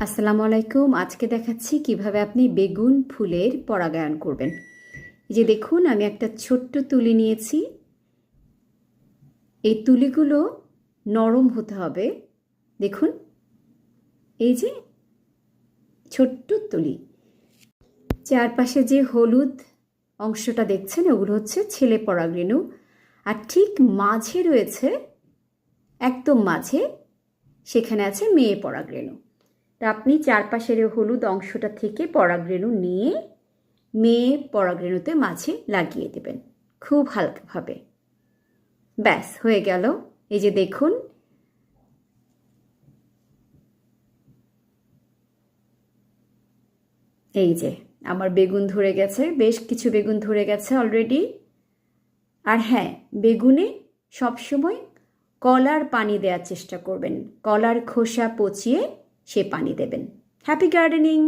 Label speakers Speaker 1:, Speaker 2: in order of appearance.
Speaker 1: আসসালামু আলাইকুম। আজকে দেখাচ্ছি কিভাবে আপনি বেগুন ফুলের পরাগায়ন করবেন। এই যে দেখুন, আমি একটা ছোট্ট তুলি নিয়েছি। এই তুলিগুলো নরম হতে হবে। দেখুন, এই যে ছোট্ট তুলি, চারপাশে যে হলুদ অংশটা দেখছেন ওগুলো হচ্ছে ছেলে পরাগরেণু, আর ঠিক মাঝে রয়েছে, একদম মাঝে, সেখানে আছে মেয়ে পরাগরেণু। তা আপনি চারপাশের হলুদ অংশটা থেকে পরাগরেণু নিয়ে মেয়ে পরাগরেণুতে মাঝে লাগিয়ে দেবেন খুব হালকাভাবে। ব্যাস হয়ে গেল। এই যে দেখুন, এই যে আমার বেগুন ধরে গেছে, বেশ কিছু বেগুন ধরে গেছে অলরেডি। আর হ্যাঁ, বেগুনে সবসময় কলার পানি দেওয়ার চেষ্টা করবেন, কলার খোসা পচিয়ে সে পানি দেবেন। Happy gardening.